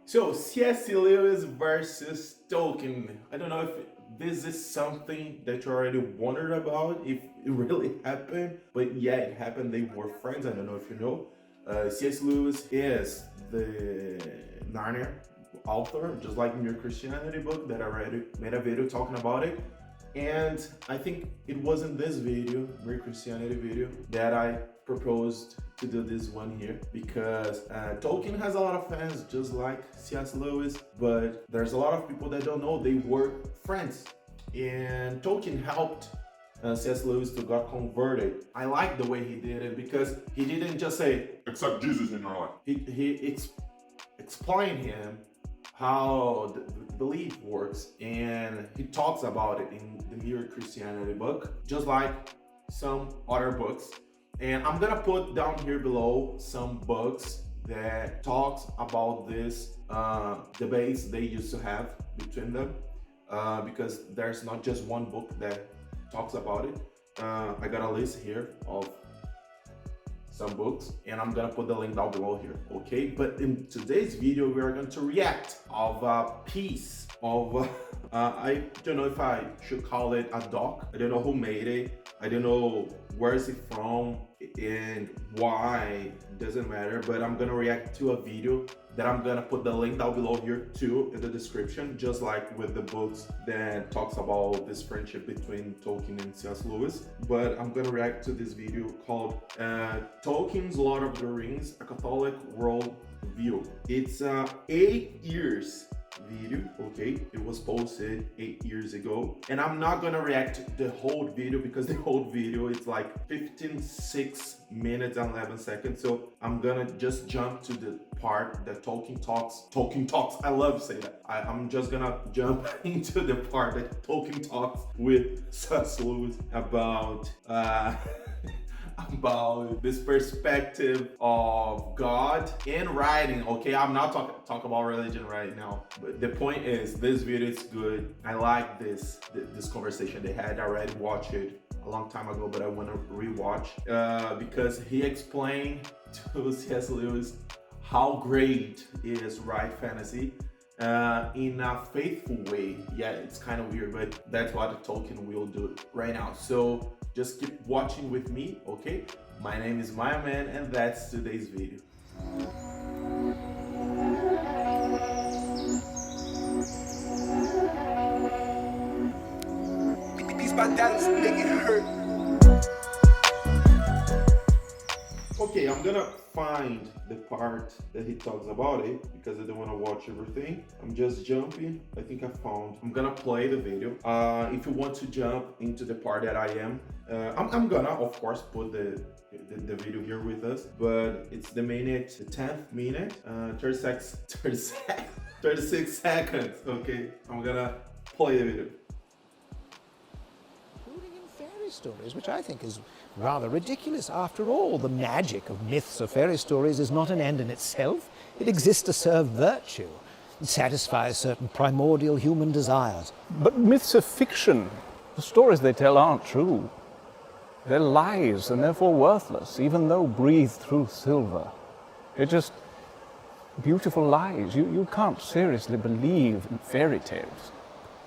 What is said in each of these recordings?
So, C.S. Lewis versus Tolkien. I don't know if this is something that you already wondered about, if it really happened, but yeah, it happened. They were friends. I don't know if you know. C.S. Lewis is the Narnia author, just like Mere Christianity book that I already made a video talking about it. And I think it was in this video, Mere Christianity video, that I proposed to do this one here because Tolkien has a lot of fans just like C.S. Lewis, but there's a lot of people that don't know they were friends. And Tolkien helped C.S. Lewis to got converted. I like the way he did it because he didn't just say, accept Jesus in your life. He explained him how the belief works, and he talks about it in the Mere Christianity book, just like some other books. And I'm gonna put down here below some books that talks about this debates they used to have between them, because there's not just one book that talks about it. I got a list here of some books, and I'm gonna put the link down below here, okay? But in today's video, we are going to react of a piece of, I don't know if I should call it a doc. I don't know who made it. I don't know where is it from and why, doesn't matter, but I'm gonna react to a video that I'm gonna put the link down below here too in the description, just like with the books that talks about this friendship between Tolkien and C.S. Lewis. But I'm gonna react to this video called Tolkien's Lord of the Rings, a Catholic World View. It's 8 years video, okay? It was posted 8 years ago, and I'm not gonna react to the whole video because the whole video is like 6 minutes and 11 seconds. So I'm gonna just jump to the part that Tolkien talks. I love saying that. I'm just gonna jump into the part that Tolkien talks with C.S. Lewis about about this perspective of God in writing. Okay, I'm not talking about religion right now, but the point is this video is good. I like this conversation they had. I already watched it a long time ago, but I want to rewatch because he explained to C.S. Lewis how great is right fantasy in a faithful way. Yeah, it's kind of weird, but that's what Tolkien will do right now. So just keep watching with me, okay? My name is Maya Man, and that's today's video. These my dads make it hurt. Okay, I'm gonna find the part that he talks about it because I don't want to watch everything. I'm just jumping. I think I found. I'm gonna play the video. If you want to jump into the part that I am, I'm gonna, of course, put the video here with us, but it's the 10th minute, 36 seconds. Okay, I'm gonna play the video. Including in fairy stories, which I think is rather ridiculous. After all, the magic of myths or fairy stories is not an end in itself. It exists to serve virtue. It satisfies certain primordial human desires. But myths are fiction. The stories they tell aren't true. They're lies and therefore worthless, even though breathed through silver. They're just beautiful lies. You can't seriously believe in fairy tales.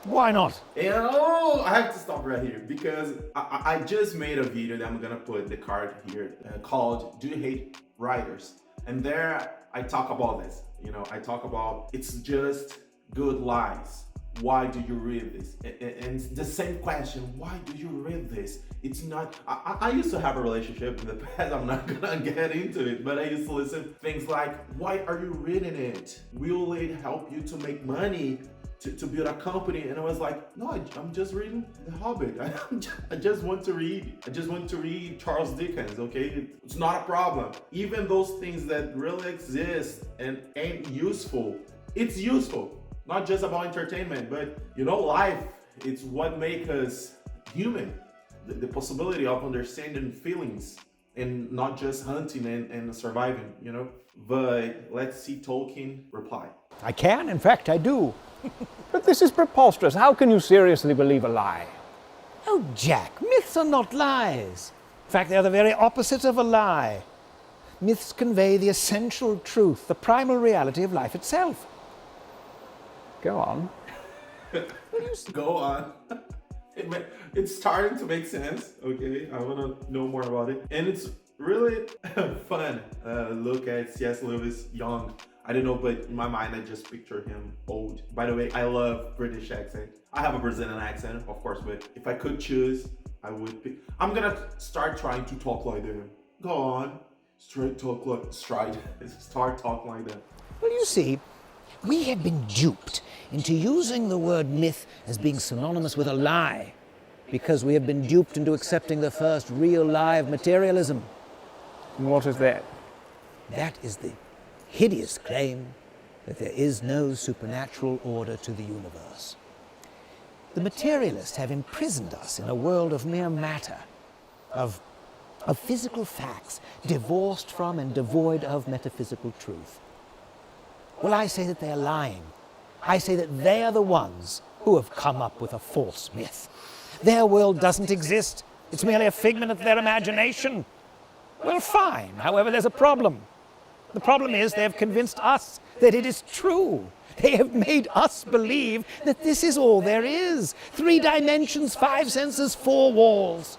Why not? And I have to stop right here because I just made a video that I'm gonna put the card here called "Do You Hate Writers?" And there I talk about this. You know, I talk about it's just good lies. Why do you read this? And the same question, why do you read this? It's not, I used to have a relationship in the past, I'm not gonna get into it, but I used to listen things like, why are you reading it? Will it help you to make money? To build a company? And I was like, no, I'm just reading The Hobbit. I just want to read Charles Dickens, okay? It's not a problem. Even those things that really exist and ain't useful, it's useful. Not just about entertainment, but you know, life, it's what makes us human. The possibility of understanding feelings and not just hunting and surviving, you know? But let's see Tolkien reply. I can, in fact, I do. But this is preposterous. How can you seriously believe a lie? Oh, Jack, myths are not lies. In fact, they're the very opposite of a lie. Myths convey the essential truth, the primal reality of life itself. Go on. Go on. It's starting to make sense. Okay, I want to know more about it, and it's really fun. Look at C.S. Lewis young. I don't know, but in my mind, I just picture him old. By the way, I love British accent. I have a Brazilian accent, of course, but if I could choose, I would pick. I'm gonna start trying to talk like them. Go on, start talking like them. Well, you see, we have been duped into using the word myth as being synonymous with a lie, because we have been duped into accepting the first real lie of materialism. And what is that? That is the hideous claim that there is no supernatural order to the universe. The materialists have imprisoned us in a world of mere matter, of physical facts, divorced from and devoid of metaphysical truth. Well, I say that they are lying. I say that they are the ones who have come up with a false myth. Their world doesn't exist. It's merely a figment of their imagination. Well, fine. However, there's a problem. The problem is they have convinced us that it is true. They have made us believe that this is all there is. 3 dimensions, 5 senses, 4 walls.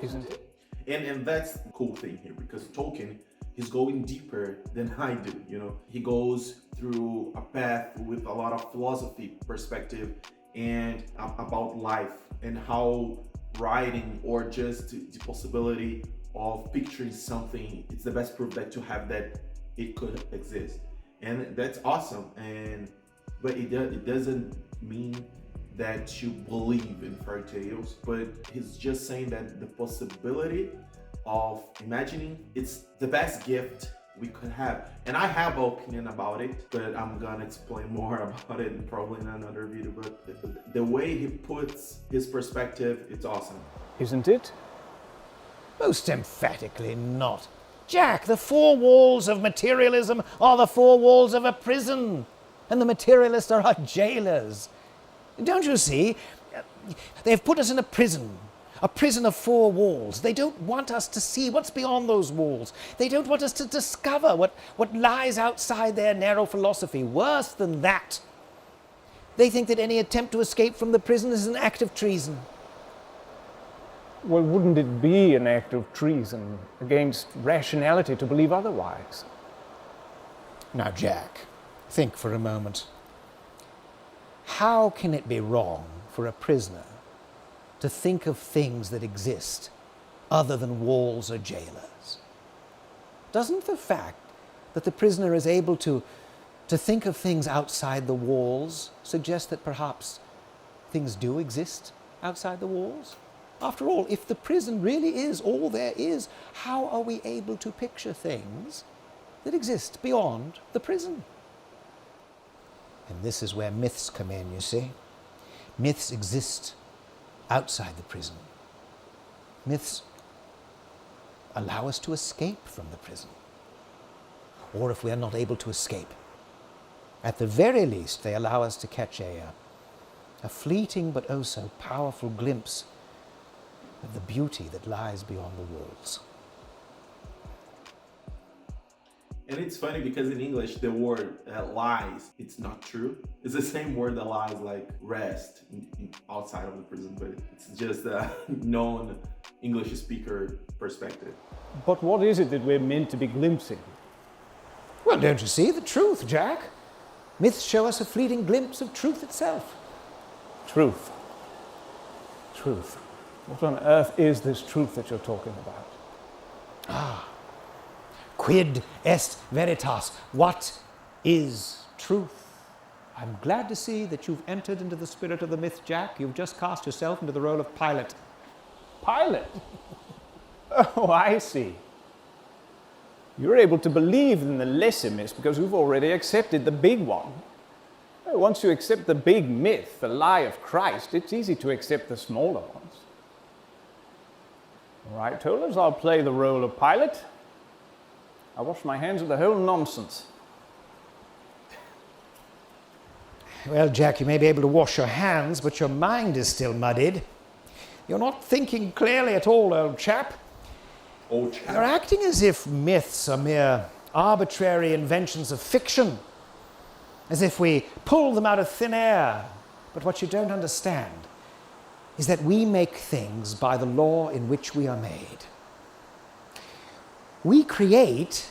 Isn't it? And that's the cool thing here, because Tolkien is going deeper than I do. You know, he goes through a path with a lot of philosophy perspective and about life, and how writing, or just the possibility of picturing something, it's the best proof that you have that it could exist. And that's awesome. But it doesn't mean that you believe in fairy tales, but he's just saying that the possibility of imagining, it's the best gift we could have. And I have an opinion about it, but I'm gonna explain more about it probably in another video. But the way he puts his perspective, it's awesome. Isn't it? Most emphatically not. Jack, the 4 walls of materialism are the 4 walls of a prison, and the materialists are our jailers. Don't you see? They've put us in a prison of 4 walls. They don't want us to see what's beyond those walls. They don't want us to discover what lies outside their narrow philosophy. Worse than that, they think that any attempt to escape from the prison is an act of treason. Well, wouldn't it be an act of treason against rationality to believe otherwise? Now, Jack, think for a moment. How can it be wrong for a prisoner to think of things that exist other than walls or jailers? Doesn't the fact that the prisoner is able to think of things outside the walls suggest that perhaps things do exist outside the walls? After all, if the prison really is all there is, how are we able to picture things that exist beyond the prison? And this is where myths come in, you see. Myths exist outside the prison. Myths allow us to escape from the prison. Or if we are not able to escape, at the very least, they allow us to catch a fleeting but oh so powerful glimpse of the beauty that lies beyond the walls. And it's funny because in English, the word lies, it's not true. It's the same word that lies like rest outside of the prison, but it's just a known English speaker perspective. But what is it that we're meant to be glimpsing? Well, don't you see? The truth, Jack. Myths show us a fleeting glimpse of truth itself. Truth. Truth. What on earth is this truth that you're talking about? Quid est veritas? What is truth? I'm glad to see that you've entered into the spirit of the myth, Jack. You've just cast yourself into the role of Pilate. Pilate? Oh, I see. You're able to believe in the lesser myths because you've already accepted the big one. Once you accept the big myth, the lie of Christ, it's easy to accept the smaller ones. All right, Tollers, I'll play the role of Pilate. I wash my hands of the whole nonsense. Well, Jack, you may be able to wash your hands, but your mind is still muddied. You're not thinking clearly at all, old chap. Old chap. You're acting as if myths are mere arbitrary inventions of fiction. as if we pull them out of thin air. But what you don't understand is that we make things by the law in which we are made. We create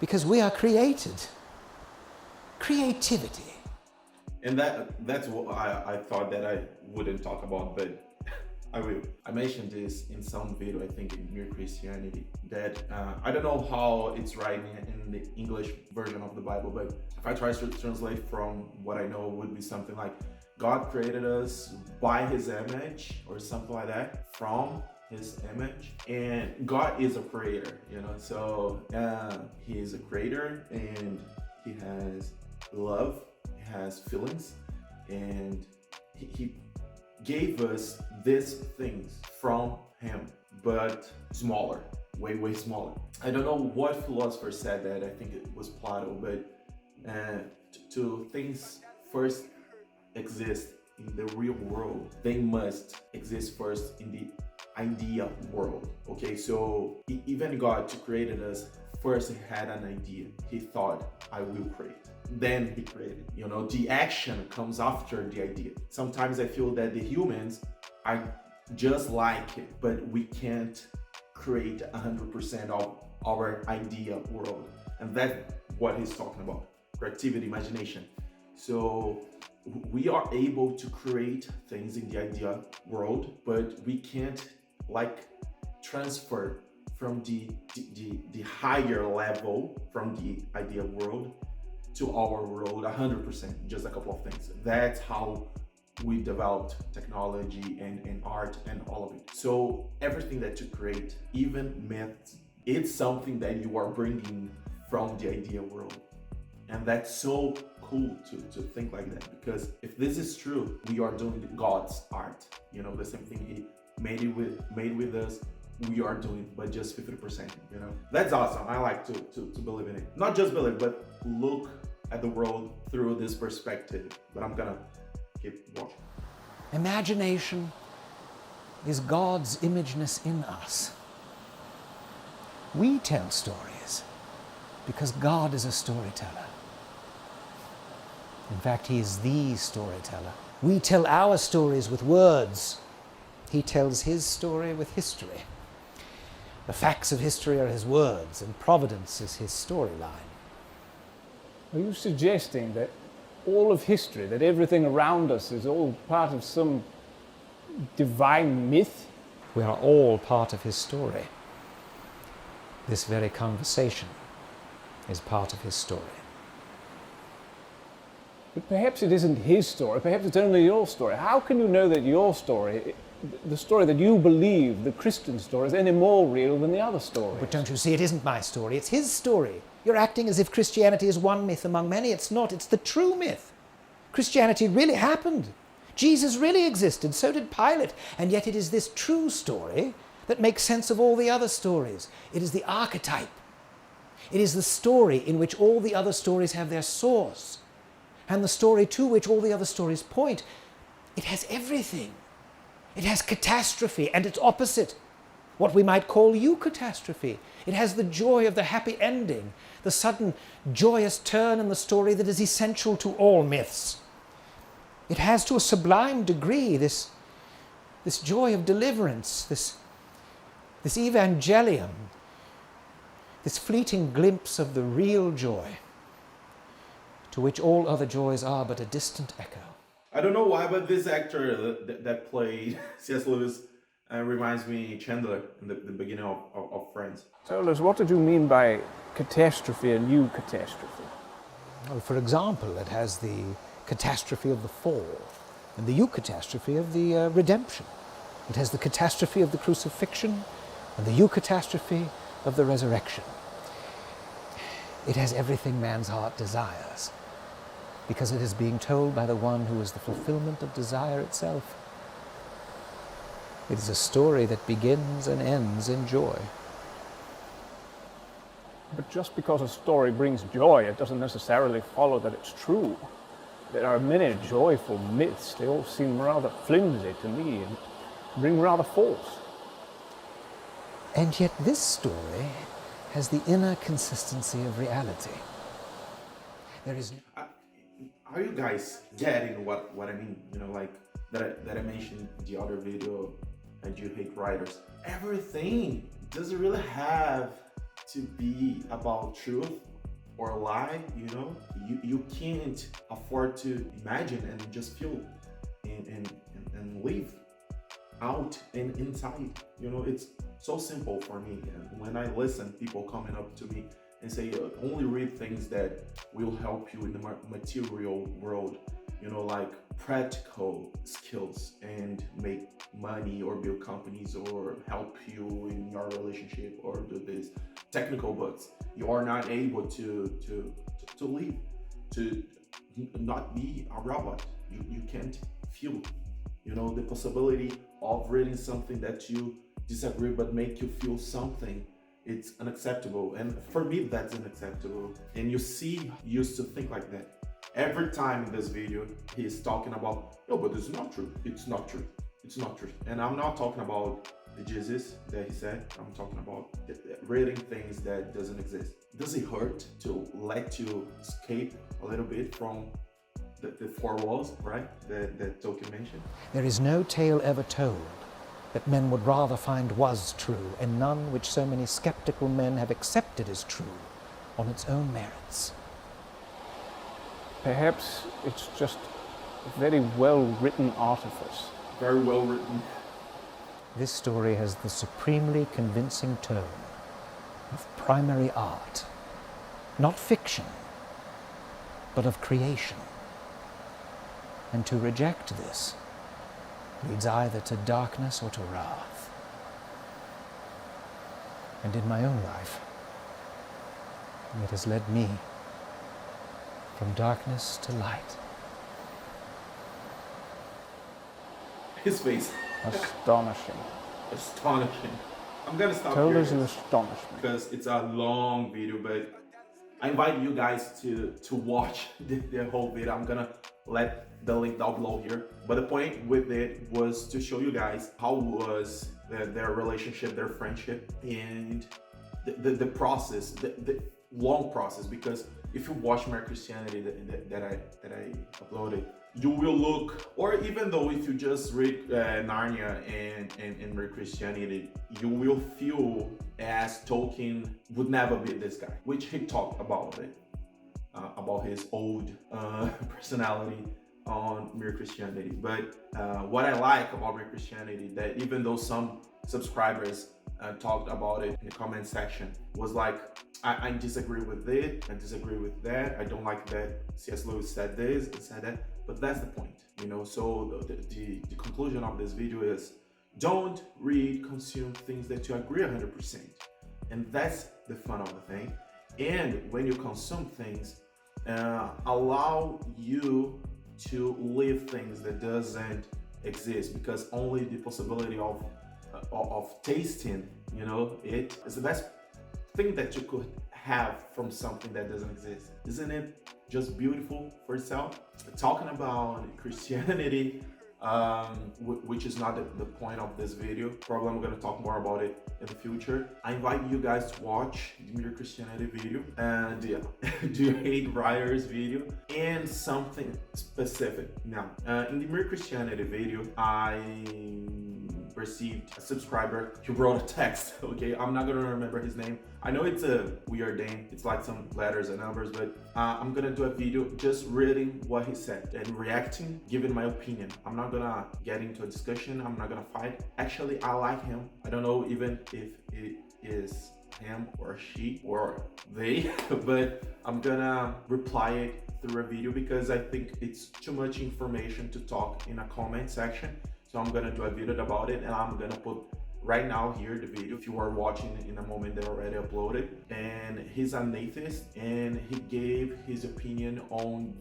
because we are created. Creativity. And that's what I thought that I wouldn't talk about, but I will. I mentioned this in some video, I think in Mere Christianity, that I don't know how it's right in the English version of the Bible, but if I try to translate from what I know, it would be something like, God created us by his image, or something like that, from his image. And God is a creator, so he is a creator, and he has love, he has feelings, and he gave us these things from him, but smaller, way smaller. I don't know what philosopher said that, I think it was Plato, but to things first exist in the real world, they must exist first in the idea world. Okay, so even God created us, first he had an idea. He thought, I will create. Then he created. The action comes after the idea. Sometimes I feel that the humans are just like it, but we can't create 100% of our idea world. And that's what he's talking about. Creativity, imagination. So we are able to create things in the idea world, but we can't transfer from the higher level from the idea world to our world 100%, just a couple of things. That's how we developed technology and art and all of it. So everything that you create, even myths, it's something that you are bringing from the idea world. And that's so cool to think like that, because if this is true, we are doing God's art. The same thing he made with us, we are doing, but just 50%. That's awesome. I like to believe in it. Not just believe, but look at the world through this perspective. But I'm gonna keep watching. Imagination is God's imageness in us. We tell stories because God is a storyteller. In fact, he is the storyteller. We tell our stories with words. He tells his story with history. The facts of history are his words, and providence is his storyline. Are you suggesting that all of history, that everything around us is all part of some divine myth? We are all part of his story. This very conversation is part of his story. But perhaps it isn't his story, perhaps it's only your story. How can you know that your story, the story that you believe, the Christian story, is any more real than the other stories? But don't you see, it isn't my story, it's his story. You're acting as if Christianity is one myth among many. It's not, it's the true myth. Christianity really happened. Jesus really existed, so did Pilate. And yet it is this true story that makes sense of all the other stories. It is the archetype. It is the story in which all the other stories have their source, and the story to which all the other stories point. It has everything. It has catastrophe and its opposite, what we might call eucatastrophe. It has the joy of the happy ending, the sudden joyous turn in the story that is essential to all myths. It has to a sublime degree this joy of deliverance, this evangelium, this fleeting glimpse of the real joy, to which all other joys are but a distant echo. I don't know why, but this actor that played C.S. Lewis reminds me Chandler in the beginning of Friends. Tell us, what did you mean by catastrophe and eucatastrophe? Well, for example, it has the catastrophe of the fall and the eucatastrophe of the redemption. It has the catastrophe of the crucifixion and the eucatastrophe of the resurrection. It has everything man's heart desires, because it is being told by the one who is the fulfillment of desire itself. It is a story that begins and ends in joy. But just because a story brings joy, it doesn't necessarily follow that it's true. There are many joyful myths. They all seem rather flimsy to me and ring rather false. And yet this story has the inner consistency of reality. There is... are you guys getting what I mean? You know, like that I mentioned in the other video, and you hate writers. Everything doesn't really have to be about truth or lie, you know? You can't afford to imagine and just feel and live out and inside. You know, it's so simple for me. And when I listen, people coming up to me and say, only read things that will help you in the material world, you know, like practical skills and make money or build companies or help you in your relationship or do this. Technical books, you are not able to live, to not be a robot. You can't feel, you know, the possibility of reading something that you disagree but make you feel something. It's unacceptable, and for me that's unacceptable. And you see, used to think like that. Every time in this video he's talking about, no, but it's not true, it's not true, it's not true. And I'm not talking about the Jesus that he said, I'm talking about reading things that doesn't exist. Does it hurt to let you escape a little bit from the four walls, right, that Tolkien mentioned? There is no tale ever told that men would rather find was true, and none which so many skeptical men have accepted as true on its own merits. Perhaps it's just a very well-written artifice. Very well written. This story has the supremely convincing tone of primary art, not fiction, but of creation. And to reject this leads either to darkness or to wrath. And in my own life, it has led me from darkness to light. His face. Astonishing. Astonishing. I'm gonna stop Told here us in astonishment. because it's a long video, but I invite you guys to watch the whole video. I'm gonna let the link down below here. But the point with it was to show you guys how was their relationship, their friendship, and the process, the long process. Because if you watch my Christianity that I uploaded, you will look, or even though if you just read Narnia and read Christianity, you will feel as Tolkien would never be this guy, which he talked about it, about his old personality on Mere Christianity. But what I like about Mere Christianity, that even though some subscribers talked about it in the comment section, was like, I disagree with it, I disagree with that, I don't like that C.S. Lewis said this and said that, but that's the point, you know. So the conclusion of this video is, don't read, consume things that you agree 100%, and that's the fun of the thing. And when you consume things, allow you to live things that doesn't exist, because only the possibility of tasting, you know, it is the best thing that you could have from something that doesn't exist. Isn't it just beautiful for itself? Talking about Christianity, which is not the point of this video. Probably I'm gonna talk more about it in the future. I invite you guys to watch the Mere Christianity video and Do You Hate Writers video, and something specific. Now, in the Mere Christianity video, I received a subscriber who wrote a text. Okay, I'm not gonna remember his name. I know it's a weird name, it's like some letters and numbers, but I'm gonna do a video just reading what he said and reacting, giving my opinion. I'm not gonna get into a discussion, I'm not gonna fight. Actually, I like him. I don't know even if it is him or she or they, but I'm gonna reply it through a video because I think it's too much information to talk in a comment section. So I'm gonna do a video about it, and I'm gonna put right now here the video if you are watching in a moment they already uploaded. And he's an atheist, and he gave his opinion on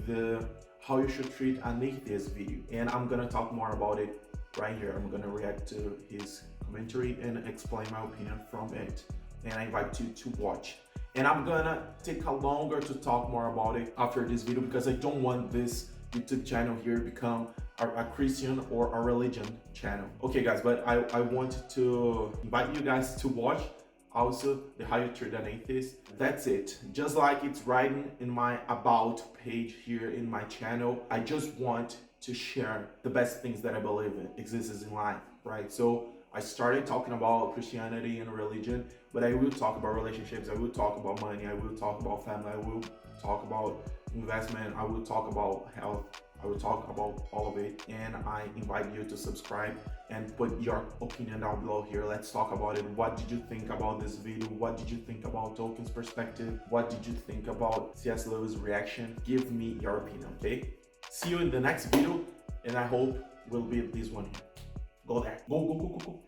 how you should treat an atheist video, and I'm gonna talk more about it right here. I'm gonna react to his commentary and explain my opinion from it, and I invite you to watch. And I'm gonna take a longer to talk more about it after this video, because I don't want this YouTube channel here become a Christian or a religion channel. Okay guys, but I wanted to invite you guys to watch. also the how you treat an atheist. That's it. Just like it's writing in my about page here in my channel, I just want to share the best things that I believe in exists in life, right? So I started talking about Christianity and religion, but I will talk about relationships, I will talk about money, I will talk about family, I will talk about investment, I will talk about health, I will talk about all of it, and I invite you to subscribe and put your opinion down below here. Let's talk about it. What did you think about this video? What did you think about Tolkien's perspective? What did you think about C.S. Lewis' reaction? Give me your opinion, okay? See you in the next video, and I hope will be this one here. Go there. Go, go, go, go, go.